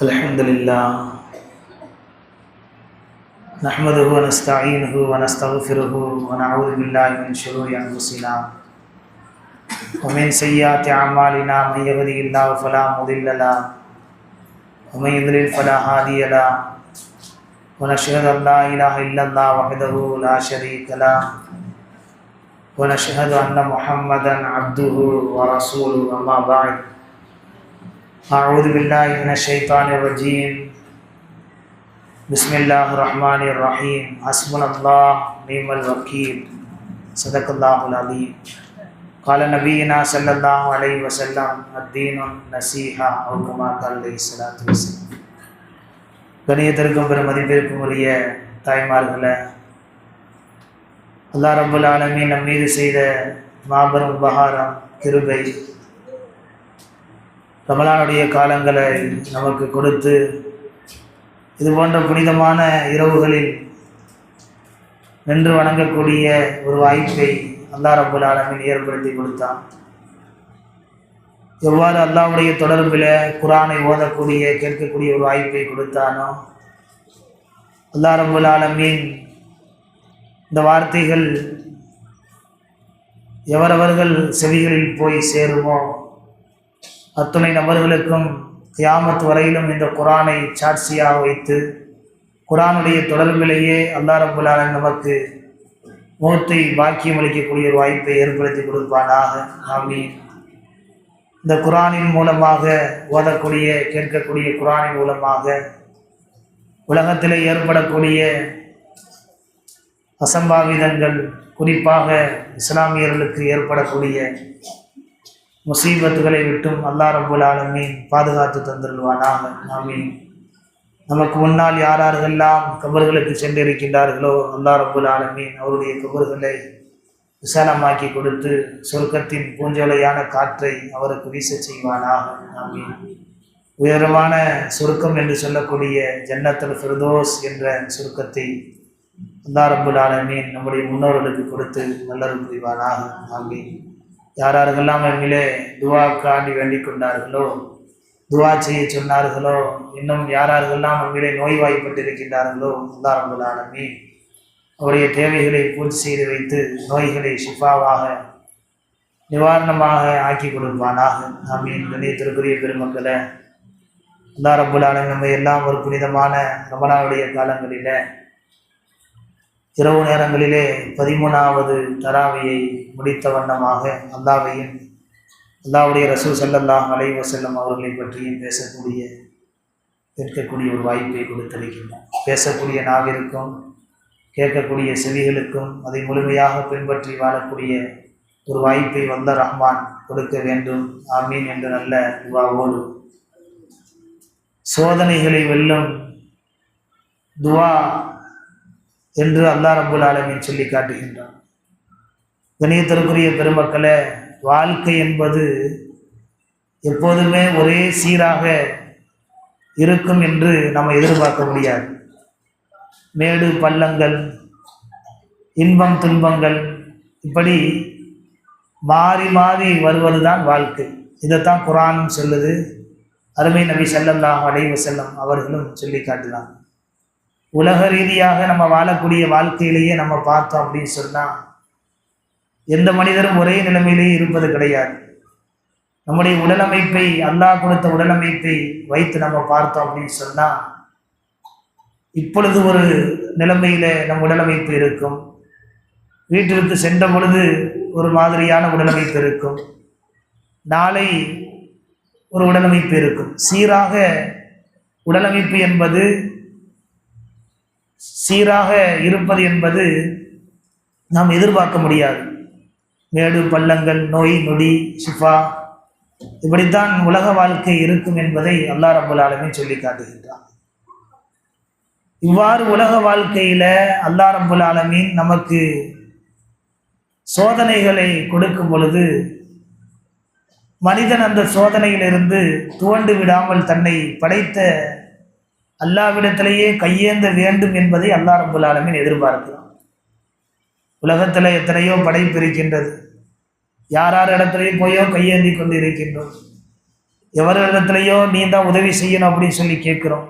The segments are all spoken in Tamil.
الحمد لله نحمده ونستعينه ونستغفره ونعوذ بالله من شرور أنفسنا ومن سيئات أعمالنا من يهده الله فلا مضل له ومن يضلل فلا هادي له ونشهد أن لا إله إلا الله وحده لا شريك له ونشهد أن محمدا عبده ورسوله أما بعد أعوذ بالله من الشيطان الرجيم بسم الله الرحمن الرحيم حسبنا الله ونعم الوكيل صدق الله العظيم قال نبينا صلى الله عليه وسلم الدين النصيحة أو كما قال عليه الصلاة والسلام. கணியத்திற்கும் பெரும் மதிப்பிற்கும் உரிய தாய்மார்களே, அல்லாஹ் ரப்பல் ஆலமீன் நம் மீது செய்த மாபெரும் உபகாரம் கிருபை, ரமலானுடைய காலங்களை நமக்கு கொடுத்து இது போன்ற புனிதமான இரவுகளில் நின்று வணங்கக்கூடிய ஒரு வாய்ப்பை அல்லாஹ் ரப்பல் ஆலமீன் ஏற்படுத்தி கொடுத்தான். எவ்வாறு அல்லாஹ்வுடைய தொடர்பில் குர்ஆனை ஓதக்கூடிய கேட்கக்கூடிய ஒரு வாய்ப்பை கொடுத்தானோ, அல்லாஹ் ரப்பல் ஆலமீன் இந்த வார்த்தைகள் எவரவர்கள் செவிகளில் போய் சேருமோ அத்துணை நபர்களுக்கும் கியாமத் வரையிலும் இந்த குர்ஆனை சாட்சியாக வைத்து குர்ஆனுடைய தொடர்பிலேயே அல்லாஹ் ரப்பல் ஆலமீன் நமக்கு மௌத்தை பாக்கியம் அளிக்கக்கூடிய ஒரு வாய்ப்பை ஏற்படுத்தி கொடுப்பானாக. ஆமீன். இந்த குர்ஆனின் மூலமாக ஓதக்கூடிய கேட்கக்கூடிய குர்ஆனின் மூலமாக உலகத்திலே ஏற்படக்கூடிய அசம்பாவிதங்கள், குறிப்பாக இஸ்லாமியர்களுக்கு ஏற்படக்கூடிய முசீபத்துகளை விட்டும் அல்லாஹ் ரப்பல் ஆலமீன் பாதுகாத்து தந்திருவானாக. ஆமீன். நமக்கு முன்னால் யாரெல்லாம் கபர்களுக்கு சென்றிருக்கின்றார்களோ அல்லாஹ் ரப்பல் ஆலமீன் அவருடைய கபர்களை விசாலமாக்கி கொடுத்து சொர்க்கத்தின் பூஞ்சோலையான காற்றை அவருக்கு வீச செய்வானாக. ஆமீன். உயரமான சுருக்கம் என்று சொல்லக்கூடிய ஜன்னத்துல் ஃபிர்தௌஸ் என்ற சுருக்கத்தை அல்லாஹ் ரப்பல் ஆலமீன் நம்முடைய முன்னோர்களுக்கு கொடுத்து நல்லருள் புரிவானாக. ஆமீன். யாரெல்லாம் நம்மிலே துவாக்காண்டி வேண்டிக் கொண்டார்களோ, துவா செய்ய சொன்னார்களோ, இன்னும் யாரெல்லாம் நம்மிலே நோய்வாய்ப்பட்டிருக்கின்றார்களோ அல்லாஹ் ரப்பல் ஆலமீன் அவருடைய தேவைகளை பூர்த்தி செய்து வைத்து நோய்களை ஷிஃபாவாக நிவாரணமாக ஆக்கி கொடுப்பானாக. ஆமீன். கண்ணியத்திற்குரிய பெருமக்களை, அல்லாஹ் ரப்பல் ஆலமீன் நம்ம எல்லாம் ஒரு புனிதமான ரமலானுடைய காலங்களில் இரவு நேரங்களிலே 13வது தராவியை முடித்த வண்ணமாக அல்லாஹ்வையும் அல்லாஹ்வுடைய ரசூல் ஸல்லல்லாஹு அலைஹி வஸல்லம் அவர்களை பற்றியும் கேட்கக்கூடிய ஒரு வாய்ப்பை கொடுத்திருக்கின்றார். பேசக்கூடிய நாவிற்கும் கேட்கக்கூடிய செவிகளுக்கும் அதை முழுமையாக பின்பற்றி வாழக்கூடிய ஒரு வாய்ப்பை வல்ல ரஹ்மான் கொடுக்க வேண்டும். ஆமீன் என்ற நல்ல துவாவோடு சோதனைகளை வெல்லும் துவா என்று அல்லாஹ் ரப்பல் ஆலமீன் சொல்லி காட்டுகின்றான். கணியத்திற்குரிய பெருமக்களே, வாழ்க்கை என்பது எப்போதுமே ஒரே சீராக இருக்கும் என்று நம்ம எதிர்பார்க்க முடியாது. மேடு பள்ளங்கள், இன்பம் துன்பங்கள், இப்படி மாறி மாறி வருவதுதான் வாழ்க்கை. இதைத்தான் குர்ஆனும் சொல்லுது, அருமை நபி ஸல்லல்லாஹு அலைஹி வஸல்லம் அவர்களும் சொல்லி காட்டினாங்க. உலக ரீதியாக நம்ம வாழக்கூடிய வாழ்க்கையிலேயே நம்ம பார்த்தோம் அப்படின்னு சொன்னால் எந்த மனிதரும் ஒரே நிலைமையிலேயே இருப்பது கிடையாது. நம்முடைய உடலமைப்பை, அல்லாஹ் கொடுத்த உடலமைப்பை வைத்து நம்ம பார்த்தோம் அப்படின்னு சொன்னால் இப்பொழுது ஒரு நிலைமையில் நம் உடலமைப்பு இருக்கும், வீட்டிற்கு சென்ற பொழுது ஒரு மாதிரியான உடலமைப்பு இருக்கும், நாளை ஒரு உடலமைப்பு இருக்கும். சீராக உடலமைப்பு என்பது, சீராக இருப்பது என்பது நாம் எதிர்பார்க்க முடியாது. மேடு பள்ளங்கள், நோய் நொடி, ஷிஃபா, இப்படித்தான் உலக வாழ்க்கை இருக்கும் என்பதை அல்லாஹ் ரப்பல் ஆலமீன் சொல்லி காட்டுகின்றான். இவ்வாறு உலக வாழ்க்கையில அல்லாஹ் ரப்பல் ஆலமீன் நமக்கு சோதனைகளை கொடுக்கும் பொழுது மனிதன் அந்த சோதனையிலிருந்து துவண்டு விடாமல் தன்னை படைத்த அல்லாஹ்விடத்திலேயே கையேந்த வேண்டும் என்பதை அல்லாஹ் ரப்பல் ஆலமீன் எதிர்பார்க்கிறான். உலகத்தில் எத்தனையோ படைப்பு இருக்கின்றது, யார் இடத்துலையும் போயோ கையேந்தி கொண்டு இருக்கின்றோம். எவரிடத்துலையோ நீ தான் உதவி செய்யணும் அப்படின்னு சொல்லி கேட்குறோம்.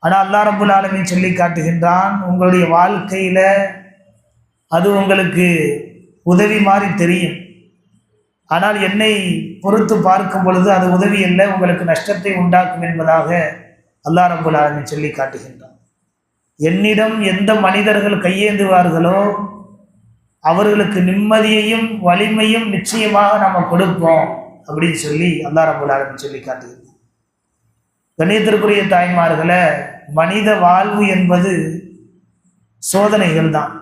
ஆனால் அல்லாஹ் ரப்புல் ஆலமீன் சொல்லி காட்டுகின்றான், உங்களுடைய வாழ்க்கையில் அது உங்களுக்கு உதவி மாதிரி தெரியும், ஆனால் என்னை பொறுத்து பார்க்கும் பொழுது அது உதவி அல்ல, உங்களுக்கு நஷ்டத்தை உண்டாக்கும் என்பதாக அல்லாஹ் ரப்புல் ஆலமீன் சொல்லி காட்டுகின்றான். என்னிடம் எந்த மனிதர்கள் கையேந்துவார்களோ அவர்களுக்கு நிம்மதியையும் வலிமையும் நிச்சயமாக நம்ம கொடுப்போம் அப்படின்னு சொல்லி அல்லாஹ் ரப்புல் ஆலமீன் சொல்லி காட்டுகின்றான். கண்ணியத்திற்குரிய தாய்மார்களை, மனித வாழ்வு என்பது சோதனைகள் தான்.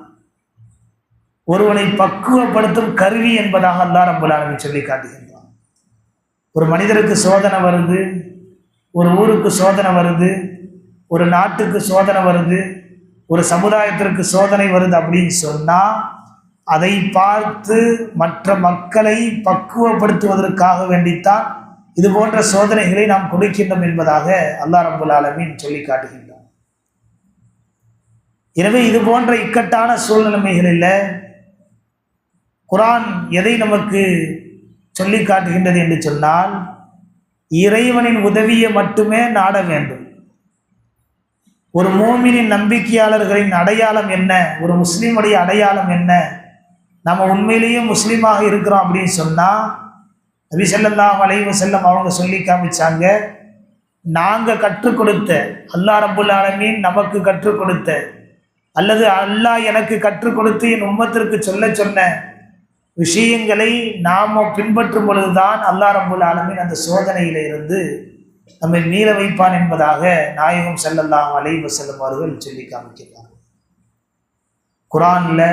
ஒருவனை பக்குவப்படுத்தும் கருவி என்பதாக அல்லாஹ் ரப்புல் ஆலமீன் சொல்லி காட்டுகின்றான். ஒரு மனிதருக்கு சோதனை வருது, ஒரு ஊருக்கு சோதனை வருது, ஒரு நாட்டுக்கு சோதனை வருது, ஒரு சமுதாயத்திற்கு சோதனை வருது அப்படின்னு சொன்னால் அதை பார்த்து மற்ற மக்களை பக்குவப்படுத்துவதற்காக வேண்டித்தான் இது போன்ற சோதனைகளை நாம் கொடுக்கின்றோம் என்பதாக அல்லாஹ் ரப்புல் ஆலமீன் சொல்லி காட்டுகின்றான். எனவே இது போன்ற இக்கட்டான சூழ்நிலைகளில் குர்ஆன் எதை நமக்கு சொல்லி காட்டுகின்றது என்று சொன்னால், இறைவனின் உதவியை மட்டுமே நாட வேண்டும். ஒரு மூமினின் நம்பிக்கையாளர்களின் அடையாளம் என்ன, ஒரு முஸ்லீமுடைய அடையாளம் என்ன, நம்ம உண்மையிலேயே முஸ்லீமாக இருக்கிறோம் அப்படின்னு சொன்னால் நபி ஸல்லல்லாஹு அலைஹி வஸல்லம் அவங்க சொல்லி காமிச்சாங்க, நாங்கள் கற்றுக் கொடுத்த, அல்லாஹ் ரப்புல் ஆலமீன் நமக்கு கற்றுக் கொடுத்த, அல்லது அல்லாஹ் எனக்கு கற்றுக் கொடுத்து என் உம்மத்திற்கு சொல்ல சொன்ன விஷயங்களை நாம் பின்பற்றும் பொழுதுதான் அல்லாஹ் ரப்புல் ஆலமீன் அந்த சோதனையில இருந்து நம்மை மீள வைப்பான் என்பதாக நாயகம் ஸல்லல்லாஹு அலைஹி வஸல்லம் அவர்கள் சொல்லி காமிக்கிறார். குர்ஆன்ல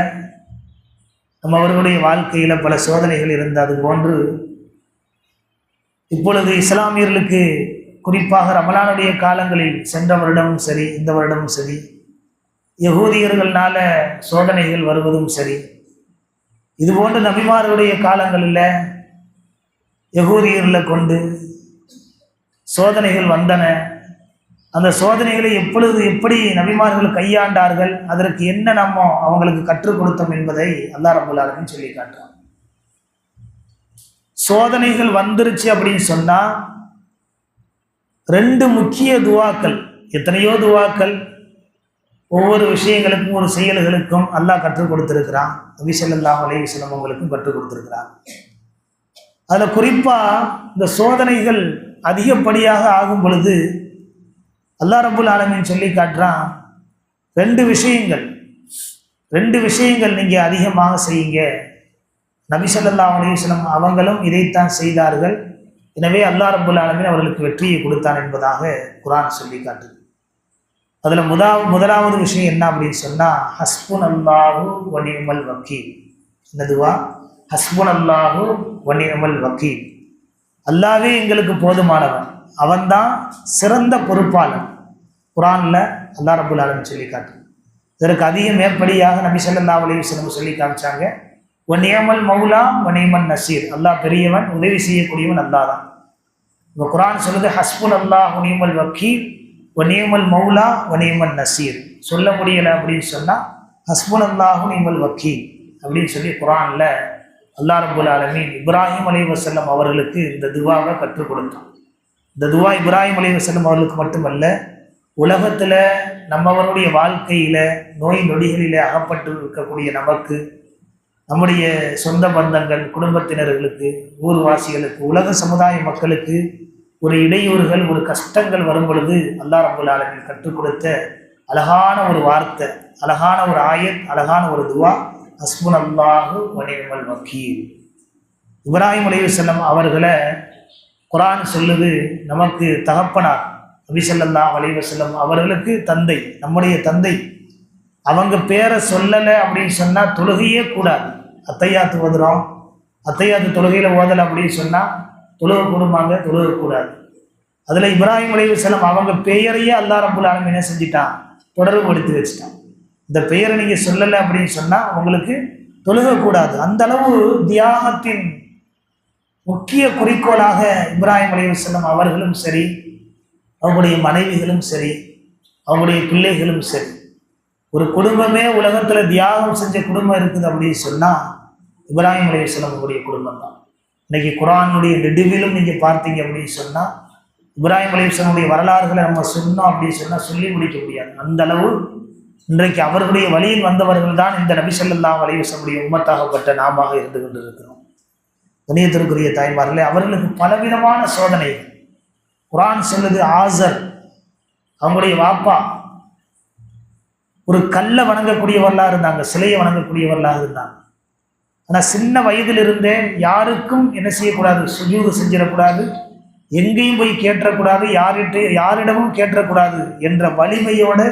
நம்ம அவர்களுடைய வாழ்க்கையில் பல சோதனைகள் இருந்தது. அது போன்று இப்பொழுது இஸ்லாமியர்களுக்கு குறிப்பாக ரமலானுடைய காலங்களில் சென்ற வருடமும் சரி, இந்த வருடமும் சரி, யகூதியர்களால சோதனைகள் வருவதும் சரி, இதுபோன்று நபிமார்களுடைய காலங்களில் யகூதியர்களை கொண்டு சோதனைகள் வந்தன. அந்த சோதனைகளை எப்படி நபிமார்கள் கையாண்டார்கள், அதற்கு என்ன நம்ம அவங்களுக்கு கற்றுக் கொடுத்தோம் என்பதை அல்லாஹ் ரப்புல் ஆலமீன் சொல்லி காட்டுறான். சோதனைகள் வந்துருச்சு அப்படின்னு சொன்னா ரெண்டு முக்கிய துவாக்கள், எத்தனையோ துவாக்கள் ஒவ்வொரு விஷயங்களுக்கும் ஒரு செயல்களுக்கும் அல்லாஹ் கற்றுக் கொடுத்திருக்கிறான். நபி ஸல்லல்லாஹு அலைஹி வஸல்லம் அவங்களுக்கும் கற்றுக் கொடுத்திருக்கிறான். அதில் குறிப்பாக இந்த சோதனைகள் அதிகப்படியாக ஆகும் பொழுது அல்லாஹ் ரப்புல் ஆலமீன் சொல்லி காட்டுறான், ரெண்டு விஷயங்கள் நீங்கள் அதிகமாக செய்யுங்க. நபி ஸல்லல்லாஹு அலைஹி வஸல்லம் அவங்களும் இதைத்தான் செய்தார்கள். எனவே அல்லாஹ் ரப்புல் ஆலமீன் அவர்களுக்கு வெற்றியை கொடுத்தான் என்பதாக குர்ஆன் சொல்லி காட்டுது. அதில் முதலாவது விஷயம் என்ன அப்படின்னு சொன்னால், ஹஸ்புனல்லாஹு வ நிஅமல் வக்கீல். என்னதுவா? ஹஸ்புனல்லாஹு வ நிஅமல் வக்கீல். அல்லாஹ்வே எங்களுக்கு போதுமானவன், அவன்தான் சிறந்த பொறுப்பாளன். குர்ஆன்ல அல்லாஹ் ரப்புல் ஆலமீன் சொல்லி காட்டு. இதற்கு அதிக மேற்படியாக நபி ஸல்லல்லாஹு அலைஹி வஸல்லம் சொல்லி காமிச்சாங்க, வ நிஅமல் மௌலா வ நிஅமன் நசீர். அல்லாஹ் பெரியவன், உதவி செய்யக்கூடியவன் அல்லாஹ் தான். இப்போ குர்ஆன் சொல்லுது ஹஸ்புனல்லாஹு வ நிஅமல் வக்கீல் வ நிஅமல் மௌலா வ நிஅமன் நசீர். சொல்ல முடியலை அப்படின்னு சொன்னால் ஹஸ்புனல்லாஹு நிஅமல் வக்கீல் அப்படின்னு சொல்லி குர்ஆன்ல அல்லாஹ் ரப்புல் ஆலமீன் இப்ராஹிம் அலைஹிஸ்ஸலாம் அவர்களுக்கு இந்த துவாவை கற்றுக் கொடுத்தான். இந்த துவா இப்ராஹிம் அலைஹிஸ்ஸலாம் அவர்களுக்கு மட்டுமல்ல, உலகத்தில் நம்மவருடைய வாழ்க்கையில் நோய் நொடிகளில் அகப்பட்டு இருக்கக்கூடிய நமக்கு, நம்முடைய சொந்த பந்தங்கள், குடும்பத்தினர்களுக்கு, ஊர்வாசிகளுக்கு, உலக சமுதாய மக்களுக்கு ஒரு இடையூறுகள், ஒரு கஷ்டங்கள் வரும் பொழுது அல்லாஹ் ரப்புல் ஆலமீன் கற்றுக் கொடுத்த அழகான ஒரு வார்த்தை, அழகான ஒரு ஆயத், அழகான ஒரு துவா, ஹஸ்புனல்லாஹு வ நிஅமல் வக்கீல். இப்ராஹிம் அலைஹிஸ்ஸலாம் அவர்களை குர்ஆன் சொல்லுது நமக்கு தகப்பனார். நபி ஸல்லல்லாஹு அலைஹி வஸல்லம் அவர்களுக்கு தந்தை, நம்முடைய தந்தை. அவங்க பேரை சொல்லலை அப்படின்னு சொன்னால் தொழுகையே கூடாது. அத்தையாத்து ஓதுறோம், அத்தையாத்து தொழுகையில் ஓதலை அப்படின்னு சொன்னால் தொழுகை கூடுமாங்க? தொழுகக்கூடாது. அதில் இப்ராஹிம் அலைஹிஸ்ஸலாம் அவங்க பெயரையே அல்லாஹ் ரப்புல் ஆலமீன் என்ன செஞ்சிட்டான்? தொடர்பு எடுத்து வச்சுட்டான். இந்த பெயரை நீங்கள் சொல்லலை அப்படின்னு சொன்னால் உங்களுக்கு தொழுகக்கூடாது. அந்த அளவு தியாகத்தின் முக்கிய குறிக்கோளாக இப்ராஹிம் அலைஹிஸ்ஸலாம் அவர்களும் சரி, அவங்களுடைய மனைவிகளும் சரி, அவங்களுடைய பிள்ளைகளும் சரி, ஒரு குடும்பமே உலகத்தில் தியாகம் செஞ்ச குடும்பம் இருக்குது அப்படின்னு சொன்னால் இப்ராஹிம் அலைஹிஸ்ஸலாம் அவங்களுடைய குடும்பம் தான். இன்னைக்கு குர்ஆனுடைய நெடுவிலும் நீங்கள் பார்த்தீங்க அப்படின்னு சொன்னால் இப்ராஹிம் அலைஹிஸ்ஸலாமுடைய வரலாறுகளை நம்ம சொன்னோம் அப்படின்னு சொன்னால் சொல்லி முடிக்க முடியாது. அந்த அளவு இன்றைக்கு அவர்களுடைய வழியில் வந்தவர்கள் தான் இந்த நபி ஸல்லல்லாஹு அலைஹி வஸல்லம் உம்மத்தாகப்பட்ட நாமாக இருந்து கொண்டிருக்கிறோம். கண்ணியத்திற்குரிய தாய்மார்களே, அவர்களுக்கு பலவிதமான சோதனைகள். குர்ஆன் சொல்லுது, ஆசர் அவங்களுடைய வாப்பா ஒரு கல்லை வணங்கக்கூடியவர்களாக இருந்தாங்க, சிலையை வணங்கக்கூடியவர்களாக இருந்தாங்க. ஆனால் சின்ன வயதிலிருந்தே யாருக்கும் என்ன செய்யக்கூடாது, சுஜூது செஞ்சிடக்கூடாது, எங்கேயும் போய் கேட்டக்கூடாது, யாரிடமும் கேட்டக்கூடாது என்ற வலிமையோடு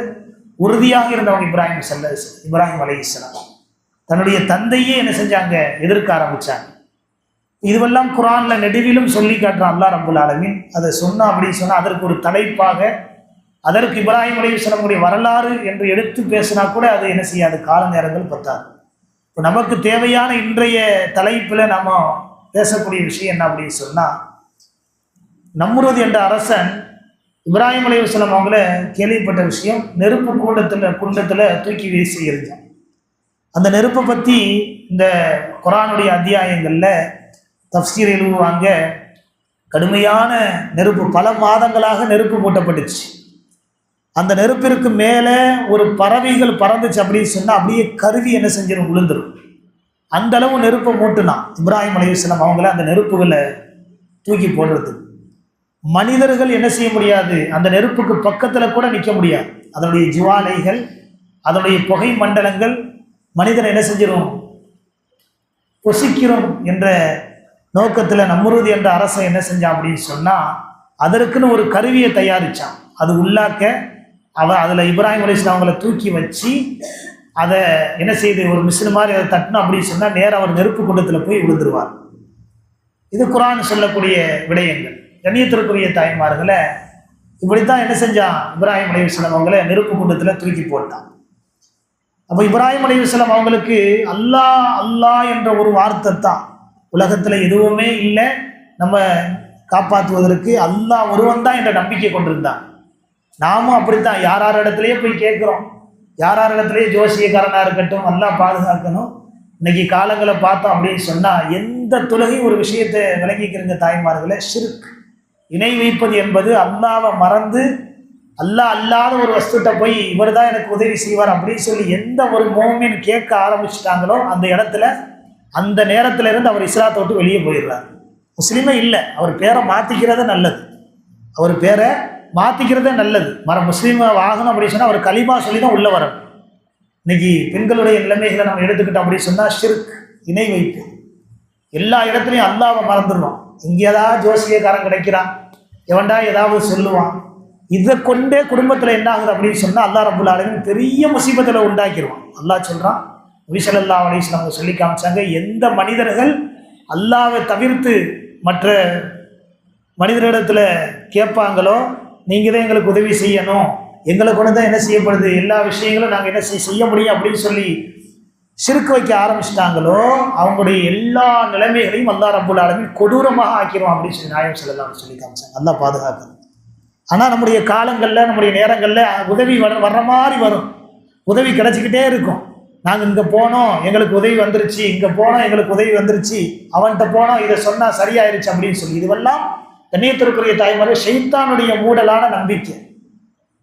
உறுதியாக இருந்தவங்க இப்ராஹிம் அலைஹிஸ்ஸலாம். தன்னுடைய தந்தையே என்ன செஞ்சாங்க, எதிர்க்க ஆரம்பிச்சாங்க. இதுவெல்லாம் குர்ஆன்ல நெடுவிலும் சொல்லி காட்டுறான் அல்லாஹ் ரப்புல் ஆலமீன். அதை சொன்னா அப்படின்னு சொன்னால் அதற்கு ஒரு தலைப்பாக, அதற்கு இப்ராஹிம் அலைஹிஸ்ஸலாமுடைய வரலாறு என்று எடுத்து பேசினா கூட அது என்ன செய்யாது, கால நேரங்கள் பத்தாது. இப்போ நமக்கு தேவையான இன்றைய தலைப்பில் நம்ம பேசக்கூடிய விஷயம் என்ன அப்படின்னு சொன்னால், நம்ரூத் என்ற அரசன் இப்ராஹிம் அலைஹிஸ்ஸலாம் அவங்கள கேள்விப்பட்ட விஷயம், நெருப்பு குண்டத்தில் தூக்கி வீசி எறிஞ்சான். அந்த நெருப்பை பற்றி இந்த குர்ஆனுடைய அத்தியாயங்களில் தஃப்சீர் எழுதுவாங்க. கடுமையான நெருப்பு, பல மாதங்களாக நெருப்பு மூட்டப்பட்டுச்சு. அந்த நெருப்பிற்கு மேலே ஒரு பறவைகள் பறந்துச்சு அப்படின்னு சொன்னால் அப்படியே கருவி என்ன செஞ்சிடும், விழுந்துடும். அந்த அளவு நெருப்பை மூட்டுனான் இப்ராஹிம் அலைஹிஸ்ஸலாம் அவங்கள அந்த நெருப்புகளை தூக்கி போடுறது. மனிதர்கள் என்ன செய்ய முடியாது, அந்த நெருப்புக்கு பக்கத்தில் கூட நிற்க முடியாது. அதனுடைய ஜுவாலைகள், அதனுடைய புகை மண்டலங்கள் மனிதனை என்ன செஞ்சிடும், பொசிக்கிறோம் என்ற நோக்கத்தில் நம்ரூத் என்ற அரசன் என்ன செஞ்சான் அப்படின்னு சொன்னால், அதற்குன்னு ஒரு கருவியை தயாரித்தான். அது உள்ளாக்க அதில் இப்ராஹிம் அலைஹிஸ்ஸலாம் அவங்கள தூக்கி வச்சு அதை என்ன செய்து ஒரு மிஷின் மாதிரி அதை தட்டணும் அப்படின்னு சொன்னால் நேராக அவர் நெருப்பு குண்டத்தில் போய் விழுந்துருவார். இது குர்ஆன் சொல்லக்கூடிய விடயங்கள். கண்ணியத்திற்குரிய தாய்மார்களை, இப்படித்தான் என்ன செஞ்சான், இப்ராஹிம் அலைஹிஸ்ஸலாம் அவங்கள நெருப்பு குண்டத்தில் தூக்கி போட்டான். அப்போ இப்ராஹிம் அலைஹிஸ்ஸலாம் அவங்களுக்கு அல்லாஹ் அல்லாஹ் என்ற ஒரு வார்த்தை தான், உலகத்தில் எதுவுமே இல்லை நம்ம காப்பாற்றுவதற்கு அல்லாஹ் ஒருவன் தான் என்ற நம்பிக்கை கொண்டிருந்தான். நாமும் அப்படித்தான் யார் இடத்துலையே போய் கேட்குறோம், யார் இடத்துலையே ஜோசியக்காரனாக இருக்கட்டும், அல்லாஹ் பாதுகாக்கணும். இன்னைக்கு காலங்களை பார்த்தோம் அப்படின்னு சொன்னால் எந்த தொழுகையும் ஒரு விஷயத்தை விளங்கிக்கிறங்க தாய்மார்களை, ஷிர்க், இணை வைப்பது என்பது அல்லாவை மறந்து அல்லாஹ் அல்லாத ஒரு வஸ்துட்ட போய் இவர் தான் எனக்கு உதவி செய்வார் அப்படின்னு சொல்லி எந்த ஒரு மோமின் கேட்க ஆரம்பிச்சிட்டாங்களோ அந்த இடத்துல அந்த நேரத்தில் இருந்து அவர் இஸ்லாத்தை விட்டு வெளியே போயிடுறார். முஸ்லீமே இல்லை, அவர் பேரை மாற்றிக்கிறதே நல்லது, அவர் பேரை மாற்றிக்கிறதே நல்லது. முஸ்லீமை ஆகணும் அப்படின்னு சொன்னால் அவர் கலிமா சொல்லி தான் உள்ளே வரணும். இன்னைக்கு பெண்களுடைய நிலைமைகளை நம்ம எடுத்துக்கிட்டோம் அப்படின்னு சொன்னால் ஷிர்க், இணை வைப்பு, எல்லா இடத்துலையும் அல்லாவை மறந்துடுறோம். இங்கே ஏதாவது ஜோசியக்காரன் கிடைக்கிறான், எவன்டா ஏதாவது சொல்லுவான், இதை கொண்டே குடும்பத்தில் என்ன ஆகுது அப்படின்னு சொன்னால் அல்லாஹ் ரப்புல் ஆலமீன் பெரிய முசீபத்தில் உண்டாக்கிடுவான். அல்லாஹ் சொல்கிறான், நபி ஸல்லல்லாஹு அலைஹி வஸல்லம் அவங்க சொல்லி காமிச்சாங்க, எந்த மனிதர்கள் அல்லாவை தவிர்த்து மற்ற மனிதர்களிடத்தில் கேட்பாங்களோ, நீங்கள் தான் எங்களுக்கு உதவி செய்யணும், எங்களை கொண்டு தான் என்ன செய்யப்படுது, எல்லா விஷயங்களும் நாங்கள் என்ன செய்ய முடியும் அப்படின்னு சொல்லி ஷிர்க் வைக்க ஆரம்பிச்சிட்டாங்களோ, அவங்களுடைய எல்லா நிலைமைகளையும் அல்லாஹ் ரப்புல் ஆலமீன் கொடூரமாக ஆக்கிடுவான் அப்படின்னு சொல்லி நாயகம் ஸல்லல்லாஹு அலைஹி வஸல்லம் சொல்லி காமிச்சாங்க. அல்லாஹ் பாதுகாக்கணும். ஆனால் நம்முடைய காலங்களில் நம்முடைய நேரங்களில் உதவி வர்ற மாதிரி வரும், உதவி கிடச்சிக்கிட்டே இருக்கும். நாங்கள் இங்கே போனோம் எங்களுக்கு உதவி வந்துருச்சு, இங்கே போனோம் எங்களுக்கு உதவி வந்துருச்சு, அவன்கிட்ட போனோம் இதை சொன்னால் சரியாயிருச்சு அப்படின்னு சொல்லி, இதுவெல்லாம் கண்ணியத்திற்குரிய தாய்மாரே ஷைத்தானுடைய மூடலான நம்பிக்கை.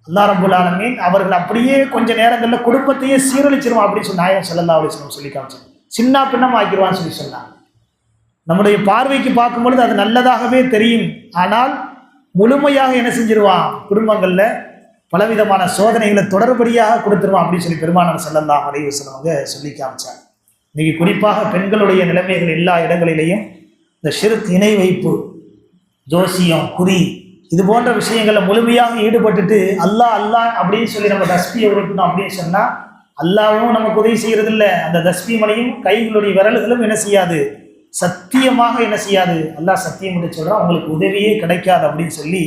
அல்லாஹ் ரப்புல் ஆலமீன் அவர்கள் அப்படியே கொஞ்ச நேரங்களில் குடும்பத்தையே சீரழிச்சிருவான் அப்படின்னு சொல்லி நாயகம் ஸல்லல்லாஹு அலைஹி வஸல்லம் சொல்லி காமிச்சாங்க. சின்ன பின்னம் ஆக்கிடுவான்னு சொல்லி சொன்னாங்க. நம்முடைய பார்வைக்கு பார்க்கும்பொழுது அது நல்லதாகவே தெரியும், ஆனால் முழுமையாக என்ன செஞ்சிருவான், குடும்பங்களில் பலவிதமான சோதனைகளை தொடர்படியாக கொடுத்துருவான் அப்படின்னு சொல்லி பெருமானார் ஸல்லல்லாஹு அலைஹி வஸல்லம் அவங்க சொல்லி காமிச்சாங்க. இன்னைக்கு குறிப்பாக பெண்களுடைய நிலைமைகள் எல்லா இடங்களிலேயும் இந்த ஷிர்க், இணை வைப்பு, ஜோசியம், குறி, இது போன்ற விஷயங்களில் முழுமையாக ஈடுபட்டுட்டு அல்லாஹ் அல்லாஹ் அப்படின்னு சொல்லி நம்ம தஸ்பியை உருட்டணும் அப்படின்னு சொன்னால் அல்லாவும் நமக்கு உதவி செய்கிறது இல்லை. அந்த தஸ்பி மலையும் கைகளுடைய விரல்களும் என்ன செய்யாது, சத்தியமாக என்ன செய்யாது, அல்லாஹ் சத்தியம் என்று சொல்கிறான், உங்களுக்கு உதவியே கிடைக்காது அப்படின்னு சொல்லி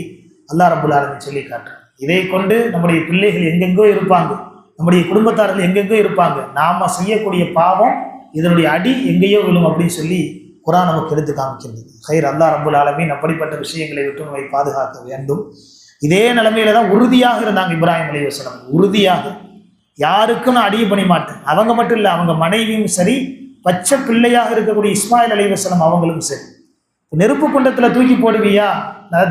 அல்லாஹ் ரப்புல் ஆலமீன் சொல்லி காட்டுறான். இதை கொண்டு நம்முடைய பிள்ளைகள் எங்கெங்கோ இருப்பாங்க, நம்முடைய குடும்பத்தார்கள் எங்கெங்கோ இருப்பாங்க, நாம் செய்யக்கூடிய பாவம் இதனுடைய அடி எங்கேயோ விழும் அப்படின்னு சொல்லி குர்ஆன் நமக்கு எடுத்து காமிக்கின்றது. ஹைர், அல்லாஹ் ரப்புல் ஆலமீன் அப்படிப்பட்ட விஷயங்களை விட்டு நம்மை பாதுகாக்க வேண்டும். இதே நிலைமையில தான் உறுதியாக இருந்தாங்க இப்ராஹிம் அலைஹிஸ்ஸலாம். உறுதியாக யாருக்கும் நான் அடிய பண்ணி மாட்டேன். அவங்க மட்டும் இல்லை, அவங்க மனைவியும் சரி, பச்சை பிள்ளையாக இருக்கக்கூடிய இஸ்மாயில் அலைஹிஸ்ஸலாம் அவங்களும் சரி, நெருப்பு குண்டத்தில் தூக்கி போடுவியா?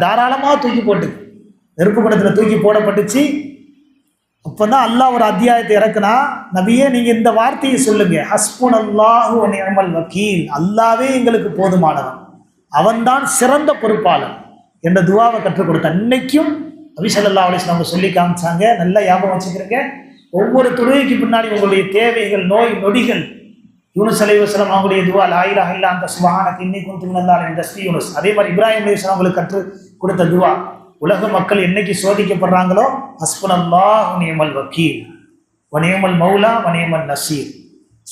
தாராளமாக தூக்கி போட்டு நெருப்பு குண்டத்தில் தூக்கி போடப்பட்டுச்சு. அப்போ தான் அல்லாஹ் ஒரு அத்தியாயத்தை இறக்குனா, நபியே நீங்கள் இந்த வார்த்தையை சொல்லுங்க, ஹஸ்புன் அல்லாஹு வ நிஅமல் வக்கீல், அல்லாவே எங்களுக்கு போதுமானவன், அவன்தான் சிறந்த பொறுப்பாளன் என்ற துவாவை கற்றுக் கொடுத்தான். இன்னைக்கும் நபி ஸல்லல்லாஹு அலைஹி வஸல்லம் அவங்க சொல்லி காமிச்சாங்க. நல்லா ஞாபகம் வச்சுக்கிறீங்க. ஒவ்வொரு தொழுகைக்கு பின்னாடி உங்களுடைய தேவைகள், நோய் நொடிகள், யூனுஸ் அலைஹிஸ்ஸலாம் அவங்களுடைய துவா, லா இலாஹ இல்லா அன்த சுப்ஹானக இன்னி குன்து மினல் ஸாலிமீன், தஸ்பீஹ் யூனுஸ். அதே மாதிரி இப்ராஹிம் அலைஹிஸ்ஸலாம் அவங்களுக்கு கற்றுக் கொடுத்த துவா. உலக மக்கள் என்னைக்கு சோதிக்கப்படுறாங்களோ, ஹஸ்புனல்லாஹு வ நிஅமல் வக்கீல் வ நிஅமல் மௌலா வ நிஅமன் நசீர்,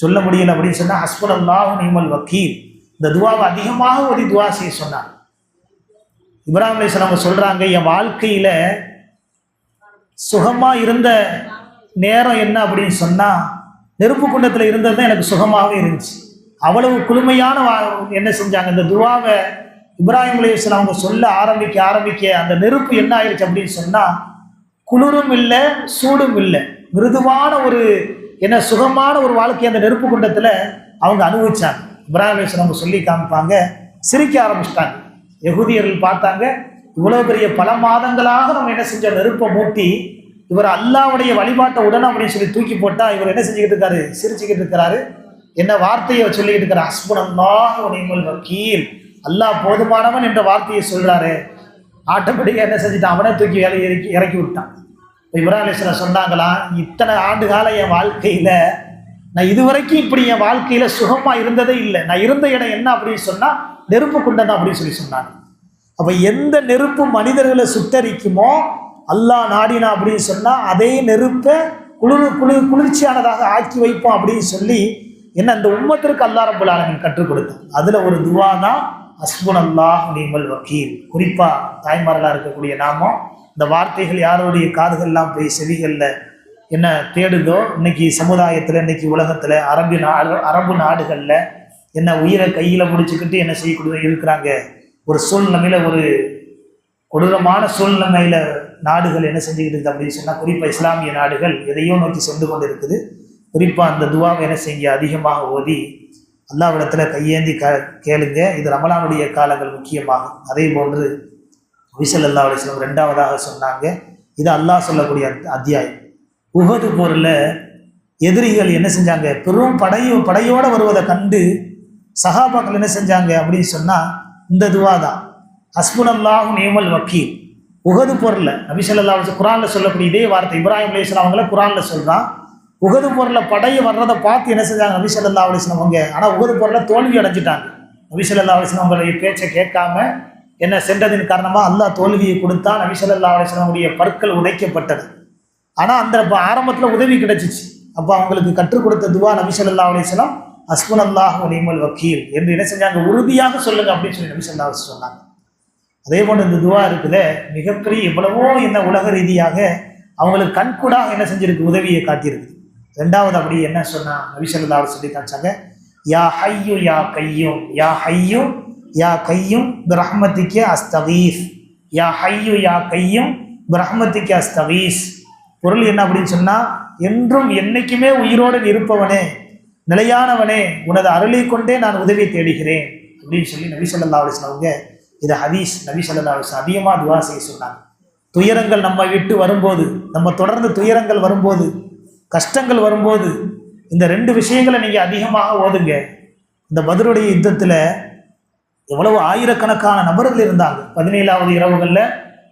சொல்ல முடியல அப்படின்னு சொன்னால் ஹஸ்புனல்லாஹு வ நிஅமல் வக்கீல். இந்த துவாவை அதிகமாக ஒரு துவா செய்ய சொன்னார். இப்ராஹிம் அலைஹிஸ்ஸலாம் சொல்றாங்க, என் வாழ்க்கையில சுகமா இருந்த நேரம் என்ன அப்படின்னு சொன்னா, நெருப்பு குண்டத்தில் இருந்தது தான் எனக்கு சுகமாகவே இருந்துச்சு. அவ்வளவு குளுமையான என்ன செஞ்சாங்க, இந்த துவாவை இப்ராஹிம் அலைஹிஸ்ஸலாம் அவங்க சொல்ல ஆரம்பிக்க அந்த நெருப்பு என்ன ஆயிடுச்சு அப்படின்னு சொன்னா, குளிரும் இல்லை சூடும் இல்லை, மிருதுவான ஒரு என்ன சுகமான ஒரு வாழ்க்கை அந்த நெருப்பு குண்டத்தில் அவங்க அனுபவிச்சாங்க. இப்ராஹிம் அலைஹிஸ்ஸலாம் அவங்க சொல்லி காமிப்பாங்க, சிரிக்க ஆரம்பிச்சிட்டாங்க. யகூதியர்கள் பார்த்தாங்க, இவ்வளவு பெரிய பல மாதங்களாக நம்ம என்ன செஞ்ச நெருப்பை மூட்டி இவர் அல்லாஹ்வுடைய வழிபாட்டை உடனே அப்படின்னு சொல்லி தூக்கி போட்டா, இவர் என்ன செஞ்சுக்கிட்டு இருக்காரு, சிரிச்சுக்கிட்டு இருக்கிறாரு. என்ன வார்த்தையை சொல்லிக்கிட்டு இருக்கிற, ஹஸ்புனல்லாஹு வ நிஅமல் வக்கீல், அல்லாஹ் போதுமானவன் என்ற வார்த்தையை சொல்றாரு. ஆட்டோமேட்டிக்காக என்ன செஞ்சுட்டான், அவனே தூக்கி இறக்கி விட்டான். இப்போ இப்ராஹிம் அலைஹிஸ்ஸலாம் சொன்னாங்களா, இத்தனை ஆண்டு காலம் என் வாழ்க்கையில நான் இதுவரைக்கும் இப்படி என் வாழ்க்கையில சுகமா இருந்ததே இல்லை. நான் இருந்த இடம் என்ன அப்படின்னு சொன்னா நெருப்பு குண்டம் தான் அப்படின்னு சொல்லி சொன்னாங்க. அப்ப எந்த நெருப்பு மனிதர்களை சுட்டரிக்குமோ, அல்லாஹ் நாடினா அப்படின்னு சொன்னா அதே நெருப்பை குளிர்ச்சியானதாக ஆக்கி வைப்போம் அப்படின்னு சொல்லி என்ன அந்த உம்மத்திற்கு அல்லாஹ் ரப்பல் ஆலமீன் கற்றுக் கொடுத்தான். அதுல ஒரு துவா தான் ஹஸ்புனல்லாஹு வ நிஅமல் வக்கீல். குறிப்பா தாய்மார்களாக இருக்கக்கூடிய நாமோ இந்த வார்த்தைகள் யாருடைய காதுகள்லாம் போய் செவிகளில் என்ன தேடுதோ, இன்னைக்கு சமுதாயத்தில், இன்னைக்கு உலகத்தில், அரபு நாடுகளில் என்ன உயிரை கையில் முடிச்சுக்கிட்டு என்ன செய்யக்கூடிய இருக்கிறாங்க. ஒரு சூழ்நிலையில், ஒரு கொடூரமான சூழ்நிலையில் நாடுகள் என்ன செஞ்சுக்கிட்டு இருக்குது அப்படின்னு சொன்னால், குறிப்பாக இஸ்லாமிய நாடுகள் எதையோ நோக்கி சென்று கொண்டு இருக்குது. குறிப்பாக அந்த துவாவை என்ன செய்ய அதிகமாக ஓதி அல்லாஹ்விடத்தில் கையேந்தி கேளுங்க. இது ரமலானுடைய காலங்கள் முக்கியமாகும். அதே போன்று நபி ஸல்லல்லாஹு அலைஹி வஸல்லம் ரெண்டாவதாக சொன்னாங்க, இது அல்லாஹ் சொல்லக்கூடிய அத்தியாயம். உஹது போரில் எதிரிகள் என்ன செஞ்சாங்க, பெரும் படையோடு வருவதை கண்டு சஹாபாக்கள் என்ன செஞ்சாங்க அப்படின்னு சொன்னால் இந்த துவா தான், ஹஸ்புனல்லாஹு வ நிஅமல் வக்கீல். உஹது போரில் நபி ஸல்லல்லாஹு அலைஹி வஸல்லம் குர்ஆனில் சொல்லக்கூடிய இதே வார்த்தை இப்ராஹிம் அலைஹிஸ்ஸலாம் அவங்கள குர்ஆனில் சொல்கிறான். உஹது போரில் படையை வர்றதை பார்த்து என்ன செஞ்சாங்க நபி ஸல்லல்லாஹு அலைஹி வஸல்லம் அவங்க, ஆனால் உஹது போரில் தோல்வி அடைஞ்சிட்டாங்க. நபி ஸல்லல்லாஹு அலைஹி வஸல்லம் அவங்களுடைய பேச்சை கேட்காம என்ன சென்றதின் காரணமாக அல்லாஹ் தோல்வியை கொடுத்தா. நபி ஸல்லல்லாஹு அலைஹி வஸல்லம் உடைய பற்கள் உடைக்கப்பட்டது. ஆனால் அந்த ஆரம்பத்தில் உதவி கிடைச்சிச்சு. அப்போ அவங்களுக்கு கற்றுக் கொடுத்த துவா நபி ஸல்லல்லாஹு அலைஹி வஸல்லம் ஹஸ்புனல்லாஹு வ நிஅமல் வக்கீல் என்று என்ன செஞ்சாங்க, உறுதியாக சொல்லுங்க அப்படின்னு சொல்லி நபி ஸல்லல்லாஹு அலைஹி வஸல்லம் சொன்னாங்க. அதே போன்று இந்த துவா இருக்குது மிகப்பெரிய எவ்வளவோ என்ன உலக ரீதியாக அவங்களுக்கு கண்கூடாக என்ன செஞ்சிருக்கு, உதவியை காட்டியிருக்கு. ரெண்டாவது அப்படி என்ன சொன்னா நபி ஸல்லல்லாஹு அலைஹி வஸல்லம் சொல்லி காமிச்சாங்க, யா ஹய்யு யா கையும், யா ஹய்யு யா கையும் பிரஹ்மதிக அஸ்தகீஸ், யா ஹய்யு யா கையும் பிரஹ்மதிக அஸ்தகீஸ். பொருள் என்ன அப்படின்னு சொன்னா, என்றும் என்னைக்குமே உயிரோடு இருப்பவனே, நிலையானவனே, உனது அருளை கொண்டே நான் உதவி தேடுகிறேன் அப்படின்னு சொல்லி நபி ஸல்லல்லாஹு அலைஹி வஸல்லம் அவங்க இது ஹதீஸ். நபி ஸல்லல்லாஹு அலைஹி வஸல்லம் அதிகமாக துவா செய்ய சொன்னாங்க. துயரங்கள் நம்ம விட்டு வரும்போது, நம்ம தொடர்ந்து துயரங்கள் வரும்போது, கஷ்டங்கள் வரும்போது இந்த ரெண்டு விஷயங்களை நீங்கள் அதிகமாக ஓதுங்க. இந்த பத்ருடைய யுத்தத்தில் எவ்வளவு ஆயிரக்கணக்கான நபர்கள் இருந்தாங்க. 17வது இரவுகளில்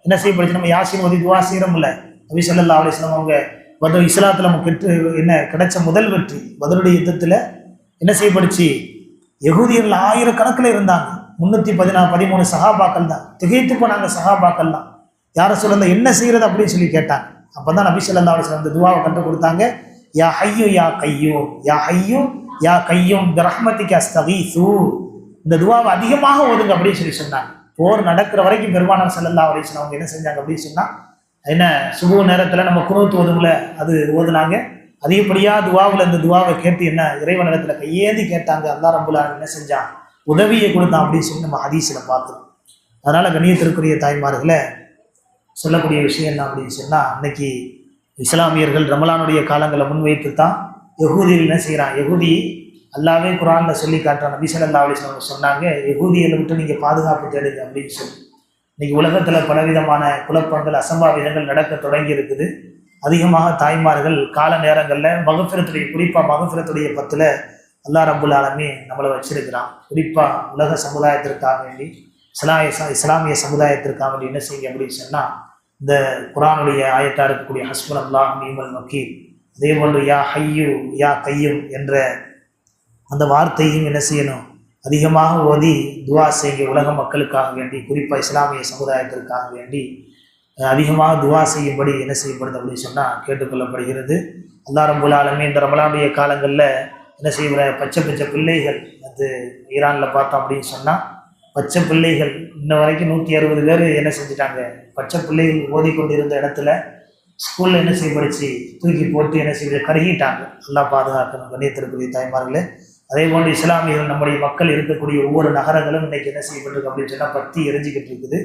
என்ன செய்யப்படுச்சு, நம்ம யாசின் ஓதி துவா செய்கிறோம்ல. நபி ஸல்லல்லாஹு அலைஹி வஸல்லம் அவங்க பத்ர் இஸ்லாத்தில் நமக்கு என்ன கிடைச்ச முதல் வெற்றி. பத்ருடைய யுத்தத்தில் என்ன செய்யப்படுச்சு, யகூதியர்கள் ஆயிரக்கணக்கில் இருந்தாங்க. 313 சஹாபாக்கள் தான். திகைத்து போனாங்க சஹாபாக்கள் தான். யாரை சொல்ல என்ன செய்கிறது அப்படின்னு சொல்லி கேட்டாங்க. அப்போ தான் நபி ஸல்லல்லாஹு அலைஹி வஸல்லம் அந்த துவாவை கற்றுக் கொடுத்தாங்க, யா ஹய்யு யா கையும், யா ஹய்யு யா கையும் பிரஹ்மதிக அஸ்தகீஸு. இந்த துவாவை அதிகமாக ஓதுங்க அப்படின்னு சொல்லி சொன்னாங்க. போர் நடக்கிற வரைக்கும் பெருமானார் ஸல்லல்லாஹு அலைஹி வஸல்லம் அவங்க என்ன செஞ்சாங்க அப்படின்னு சொன்னால், என்ன சுபு நேரத்தில் நம்ம குனூத் ஓதும்ல, அது ஓதுனாங்க. அதிகப்படியாக துவாவில் இந்த துவாவை கேட்டு என்ன இறைவனிடத்தில் கையேந்தி கேட்டாங்க. அல்லாஹ் ரப்பல் ஆலமீன் என்ன செஞ்சான், உதவியை கொடுத்தான் அப்படின்னு சொல்லி நம்ம ஹதீஸில் பார்க்குறோம். அதனால் கண்ணியத்திற்குரிய தாய்மார்களை சொல்லக்கூடிய விஷயம் என்ன அப்படின்னு சொன்னால், அன்னைக்கு இஸ்லாமியர்கள் ரமலானுடைய காலங்களை முன்வைத்து தான் யகூதிகள் என்ன செய்கிறான், யகூதி அல்லாவே குர்ஆனில் சொல்லி காட்டுற நபி ஸல்லல்லாஹு அலைஹி வஸல்லம் சொன்னாங்க, யகூதிகளை விட்டு நீங்கள் பாதுகாப்பு தேடுங்க அப்படின்னு சொல்லி. இன்னைக்கு உலகத்தில் பலவிதமான குழப்பங்கள் அசம்பாவிதங்கள் நடக்க தொடங்கி இருக்குது. அதிகமாக தாய்மார்கள் கால நேரங்களில் மகஃபிரத்துடைய, குறிப்பாக மகஃபிரத்துடைய 10ல் அல்லாஹ் ரப்புல் ஆலமீன் நம்மளை வச்சிருக்கிறான். குறிப்பாக உலக சமுதாயத்திற்காக வேண்டி, இஸ்லாமிய சமுதாயத்திற்காக வேண்டி என்ன செய்யுங்க அப்படின்னு சொன்னால், இந்த குர்ஆனுடைய ஆயத்தாக இருக்கக்கூடிய ஹஸ்புனல்லாஹ் நிஅமல் வக்கீல், அதே போன்று யா ஹய்யு யா கையும் என்ற அந்த வார்த்தையும் என்ன செய்யணும், அதிகமாக ஓதி துவா செய்ய உலக மக்களுக்காக வேண்டி, குறிப்பாக இஸ்லாமிய சமுதாயத்திற்காக வேண்டி அதிகமாக துவா செய்யும்படி என்ன செய்யப்படுது அப்படின்னு சொன்னால் கேட்டுக்கொள்ளப்படுகிறது. அல்லாஹ் ரப்புல் ஆலமீன் இந்த ரமலானுடைய காலங்களில் என்ன செய்கிற பச்சை பிள்ளைகள், அது ஈரானில் பார்த்தோம் அப்படின்னு சொன்னால் பச்சை பிள்ளைகள் இன்ன வரைக்கும் 160 பேர் என்ன செஞ்சுட்டாங்க, பச்சை பிள்ளைகள் ஓதிக்கொண்டிருந்த இடத்துல ஸ்கூலில் என்ன செய்யப்படுச்சு, தூக்கி போட்டு என்ன செய்ய கருகிட்டாங்க. அல்லாஹ் பாதுகாக்கணும் கண்ணியத்திற்குரிய தாய்மார்களே. அதே போன்று இஸ்லாமியர்கள், நம்முடைய மக்கள் இருக்கக்கூடிய ஒவ்வொரு நகரங்களும் இன்றைக்கி என்ன செய்யப்பட்டிருக்கு அப்படின்னு சொன்னால் பற்றி எரிஞ்சிக்கிட்டு இருக்குது.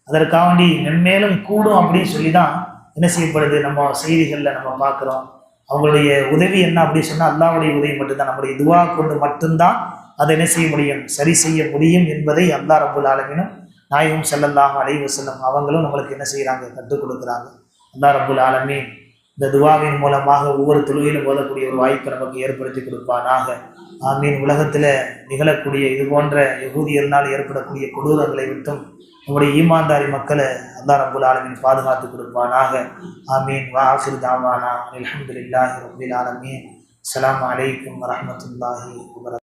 அதற்காக வேண்டி மென்மேலும் கூடும் அப்படின்னு சொல்லி தான் என்ன செய்யப்படுது, நம்ம செய்திகளில் நம்ம பார்க்குறோம். அவங்களுடைய உதவி என்ன அப்படின்னு சொன்னால் அல்லாஹ்வுடைய உதவி மட்டும்தான். நம்முடைய துவா கொண்டு மட்டும்தான் அதை என்ன செய்ய முடியும், சரி செய்ய முடியும் என்பதை அல்லாஹ் ரப்புல் ஆலமீனும் நாயகம் ஸல்லல்லாஹு அலைஹி வஸல்லம் அவங்களும் நம்மளுக்கு என்ன செய்கிறாங்க, கற்றுக் கொடுக்குறாங்க. அல்லாஹ் ரப்புல் ஆலமீன் இந்த துவாவின் மூலமாக ஒவ்வொரு தொழுகையிலும் ஓதக்கூடிய ஒரு வாய்ப்பை நமக்கு ஏற்படுத்தி கொடுப்பானாக. ஆமீன். உலகத்தில் நிகழக்கூடிய இது போன்ற யகூதியர்னால் ஏற்படக்கூடிய கொடூரங்களை விட்டும் நம்முடைய ஈமான்தாரி மக்களை அல்லாஹ் ரப்புல் ஆலமீன் பாதுகாத்து கொடுப்பானாக. ஆமீன். வ ஆகிரு தாவானா அல்ஹம்துலில்லாஹி ரப்பில் ஆலமீன். அஸ்ஸலாமு அலைக்கும் வரஹ்மத்துல்லாஹி வபரகாத்துஹு.